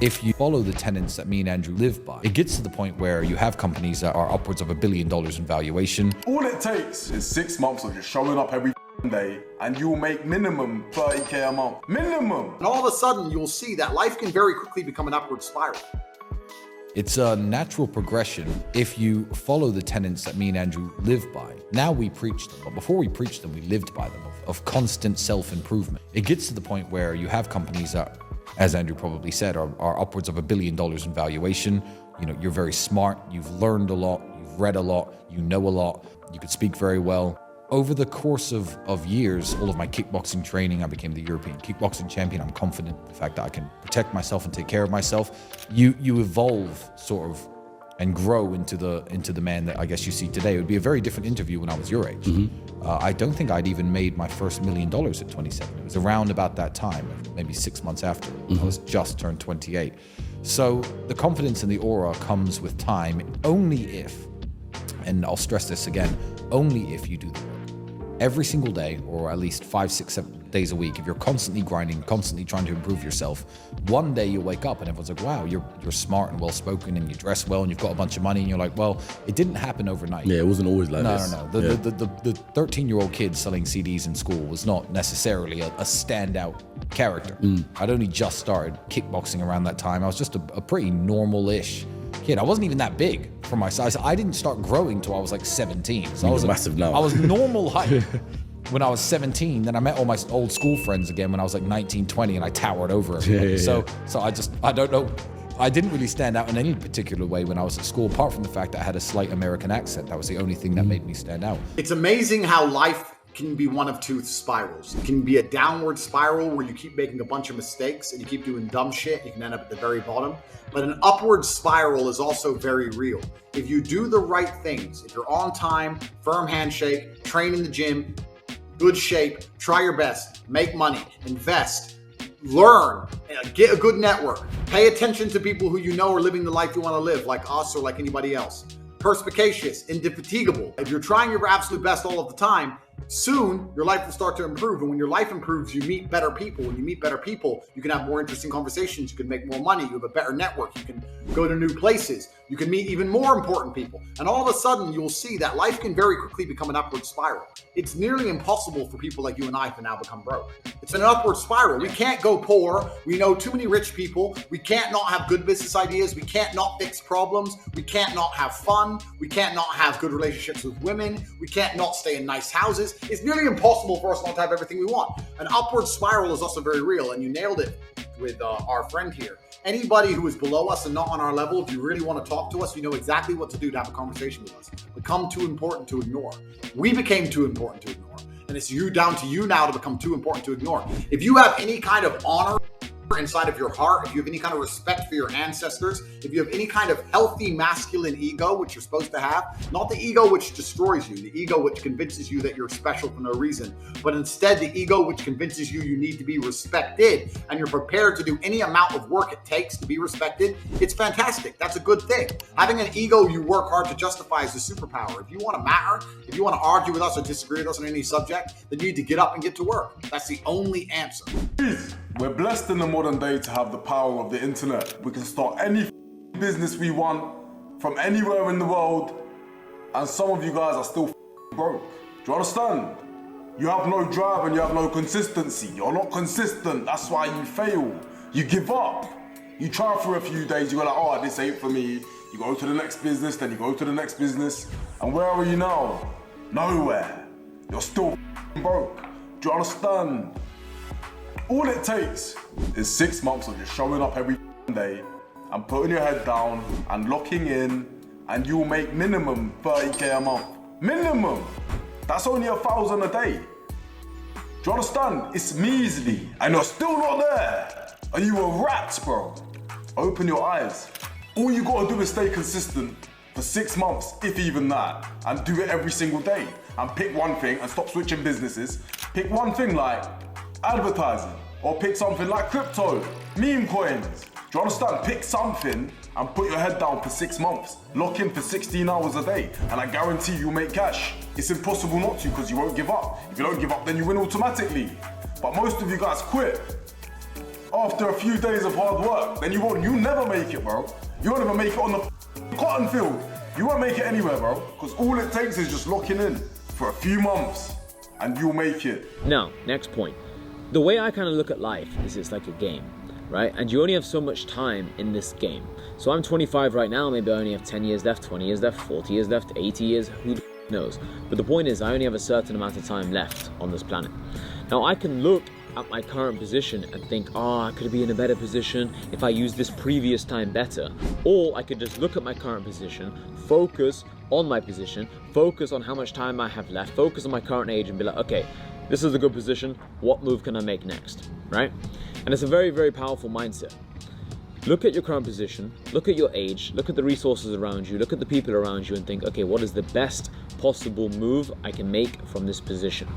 If you follow the tenets that me and Andrew live by, it gets to the point where you have companies that are upwards of $1 billion in valuation. All it takes is 6 months of just showing up every day and you'll make minimum 30K a month. Minimum! And all of a sudden, you'll see that life can very quickly become an upward spiral. It's a natural progression if you follow the tenets that me and Andrew live by. Now we preach them, but before we preached them, we lived by them, of constant self-improvement. It gets to the point where you have companies that, as Andrew probably said, are upwards of $1 billion in valuation. You know, you're very smart, you've learned a lot, you've read a lot, you know a lot, you could speak very well. Over the course of years, all of my kickboxing training, I became the European kickboxing champion. I'm confident in the fact that I can protect myself and take care of myself. You evolve sort of and grow into the man that I guess you see today. It would be a very different interview when I was your age. I don't think I'd even made my first $1 million at 27. It was around about that time, maybe 6 months after. I was just turned 28. So the confidence and the aura comes with time only if, and I'll stress this again, only if you do the work. Every single day, or at least 5, 6, 7 days a week, if you're constantly grinding, constantly trying to improve yourself, one day you'll wake up and everyone's like, wow, you're smart and well-spoken and you dress well and you've got a bunch of money, and you're like, well, it didn't happen overnight. Yeah, it wasn't always like this. No. The 13-year-old kid selling CDs in school was not necessarily a standout character. I'd only just started kickboxing around that time. I was just a pretty normal-ish kid. I wasn't even that big for my size. I didn't start growing till I was like 17. So I was massive now. I was normal height when I was 17. Then I met all my old school friends again when I was like 19, 20, and I towered over everybody. So I don't know. I didn't really stand out in any particular way when I was at school, apart from the fact that I had a slight American accent. That was the only thing that made me stand out. It's amazing how life can be one of two spirals. It can be a downward spiral where you keep making a bunch of mistakes and you keep doing dumb shit. You can end up at the very bottom. But an upward spiral is also very real. If you do the right things, if you're on time, firm handshake, train in the gym, good shape, try your best, make money, invest, learn, get a good network, pay attention to people who you know are living the life you want to live, like us or like anybody else. Perspicacious, indefatigable. If you're trying your absolute best all of the time, soon your life will start to improve. And when your life improves, you meet better people. When you meet better people, you can have more interesting conversations. You can make more money. You have a better network. You can go to new places. You can meet even more important people. And all of a sudden, you'll see that life can very quickly become an upward spiral. It's nearly impossible for people like you and I to now become broke. It's an upward spiral. We can't go poor. We know too many rich people. We can't not have good business ideas. We can't not fix problems. We can't not have fun. We can't not have good relationships with women. We can't not stay in nice houses. It's nearly impossible for us not to have everything we want. An upward spiral is also very real, and you nailed it with our friend here. Anybody who is below us and not on our level, if you really want to talk to us, you know exactly what to do to have a conversation with us. Become too important to ignore. We became too important to ignore, and it's down to you now to become too important to ignore. If you have any kind of honor inside of your heart, if you have any kind of respect for your ancestors, if you have any kind of healthy masculine ego, which you're supposed to have, not the ego which destroys you, the ego which convinces you that you're special for no reason, but instead the ego which convinces you need to be respected and you're prepared to do any amount of work it takes to be respected, it's fantastic. That's a good thing. Having an ego you work hard to justify is a superpower. If you want to matter, if you want to argue with us or disagree with us on any subject, then you need to get up and get to work. That's the only answer. We're blessed in the modern day to have the power of the internet. We can start any business we want from anywhere in the world, and some of you guys are still broke. Do you understand? You have no drive and you have no consistency. You're not consistent, that's why you fail. You give up. You try for a few days, you go like, oh, this ain't for me. You go to the next business, then you go to the next business, and where are you now? Nowhere. You're still broke. Do you understand? All it takes is 6 months of just showing up every day and putting your head down and locking in, and you'll make minimum 30K a month. Minimum. That's only 1,000 a day. Do you understand? It's measly, and you're still not there. Are you a rat, bro? Open your eyes. All you gotta do is stay consistent for 6 months, if even that, and do it every single day. And pick one thing and stop switching businesses. Pick one thing like advertising, or pick something like crypto, meme coins. Do you understand? Pick something and put your head down for 6 months. Lock in for 16 hours a day, and I guarantee you'll make cash. It's impossible not to, because you won't give up. If you don't give up, then you win automatically. But most of you guys quit. after a few days of hard work, then you'll never make it, bro. You won't even make it on the cotton field. You won't make it anywhere, bro. Because all it takes is just locking in for a few months and you'll make it. Now, next point. The way I kind of look at life is it's like a game, right? And you only have so much time in this game. So I'm 25 right now, maybe I only have 10 years left, 20 years left, 40 years left, 80 years, who the knows? But the point is, I only have a certain amount of time left on this planet. Now, I can look at my current position and think, oh, I could be in a better position if I use this previous time better. Or I could just look at my current position, focus on my position, focus on how much time I have left, focus on my current age and be like, okay, this is a good position, what move can I make next, right? And it's a very, very powerful mindset. Look at your current position, look at your age, look at the resources around you, look at the people around you and think, okay, what is the best possible move I can make from this position?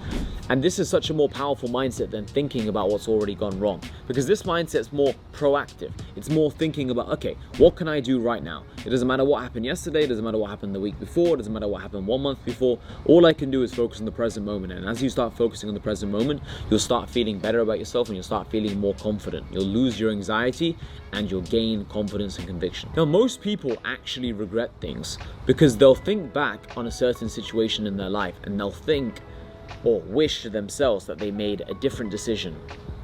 And this is such a more powerful mindset than thinking about what's already gone wrong, because this mindset is more proactive. It's more thinking about, okay, what can I do right now? It doesn't matter what happened yesterday, it doesn't matter what happened the week before, it doesn't matter what happened 1 month before. All I can do is focus on the present moment. And as you start focusing on the present moment, you'll start feeling better about yourself and you'll start feeling more confident. You'll lose your anxiety and you'll gain confidence and conviction. Now, most people actually regret things because they'll think back on a certain situation in their life and they'll think or wish to themselves that they made a different decision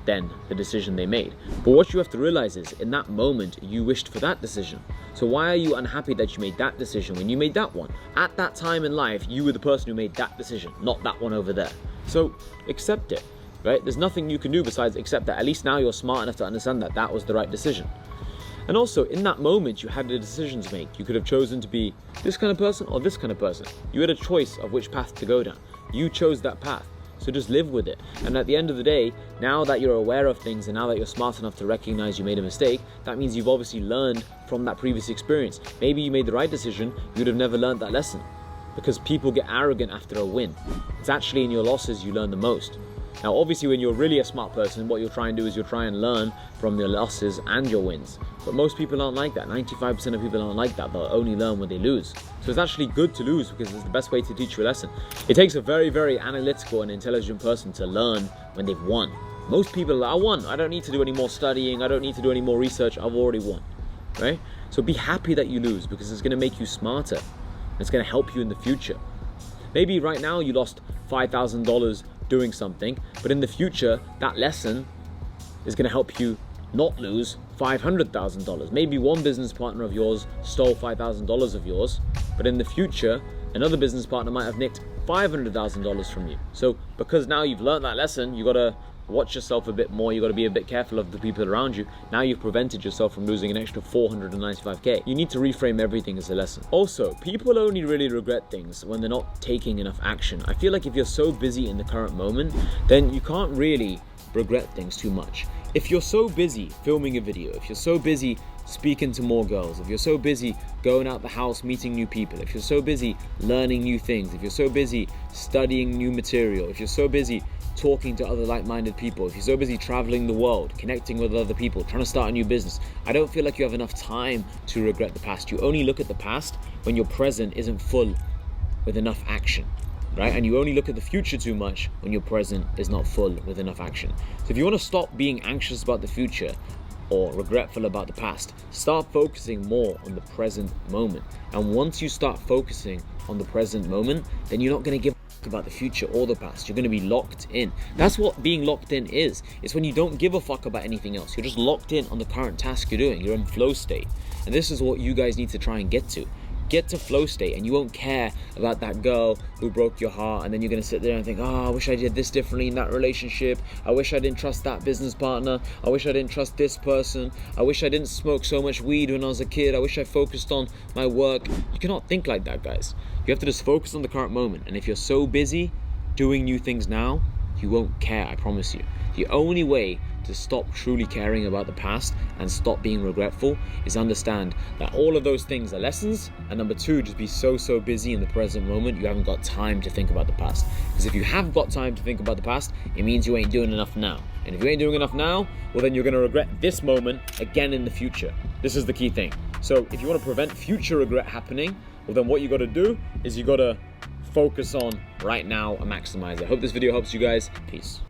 than the decision they made. But what you have to realize is, in that moment, you wished for that decision. So why are you unhappy that you made that decision when you made that one? At that time in life, you were the person who made that decision, not that one over there. So accept it, right? There's nothing you can do besides accept that. At least now you're smart enough to understand that that was the right decision. And also, in that moment, you had a decision to make. You could have chosen to be this kind of person or this kind of person. You had a choice of which path to go down. You chose that path. So just live with it. And at the end of the day, now that you're aware of things and now that you're smart enough to recognize you made a mistake, that means you've obviously learned from that previous experience. Maybe you made the right decision, you'd have never learned that lesson. Because people get arrogant after a win. It's actually in your losses you learn the most. Now, obviously, when you're really a smart person, what you'll try and do is you'll try and learn from your losses and your wins. But most people aren't like that. 95% of people aren't like that. They'll only learn when they lose. So it's actually good to lose because it's the best way to teach you a lesson. It takes a very, very analytical and intelligent person to learn when they've won. Most people are, I won. I don't need to do any more studying. I don't need to do any more research. I've already won, right? So be happy that you lose because it's going to make you smarter. It's going to help you in the future. Maybe right now you lost $5,000 doing something, but in the future, that lesson is going to help you not lose $500,000. Maybe one business partner of yours stole $5,000 of yours, but in the future, another business partner might have nicked $500,000 from you. So because now you've learned that lesson, you got to watch yourself a bit more. You got to be a bit careful of the people around you. Now you've prevented yourself from losing an extra 495k. You need to reframe everything as a lesson. Also, people only really regret things when they're not taking enough action. I feel like if you're so busy in the current moment, then you can't really regret things too much. If you're so busy filming a video, if you're so busy speaking to more girls, if you're so busy going out the house, meeting new people, if you're so busy learning new things, if you're so busy studying new material, if you're so busy talking to other like-minded people, if you're so busy traveling the world, connecting with other people, trying to start a new business, I don't feel like you have enough time to regret the past. You only look at the past when your present isn't full with enough action, right? And you only look at the future too much when your present is not full with enough action. So if you want to stop being anxious about the future or regretful about the past, start focusing more on the present moment. And once you start focusing on the present moment, then you're not going to give about the future or the past. You're going to be locked in. That's what being locked in is. It's when you don't give a fuck about anything else. You're just locked in on the current task you're doing. You're in flow state. And this is what you guys need to try and get to. Get to flow state and you won't care about that girl who broke your heart, and then you're going to sit there and think, oh, I wish I did this differently in that relationship. I wish I didn't trust that business partner. I wish I didn't trust this person. I wish I didn't smoke so much weed when I was a kid. I wish I focused on my work. You cannot think like that, guys. You have to just focus on the current moment. And if you're so busy doing new things now, you won't care, I promise you. The only way to stop truly caring about the past and stop being regretful is understand that all of those things are lessons, and number two, just be so busy in the present moment you haven't got time to think about the past. Because if you have got time to think about the past, it means you ain't doing enough now. And if you ain't doing enough now, well then you're going to regret this moment again in the future. This is the key thing. So if you want to prevent future regret happening, well then what you got to do is you got to focus on right now and maximize it. I hope this video helps you guys. Peace.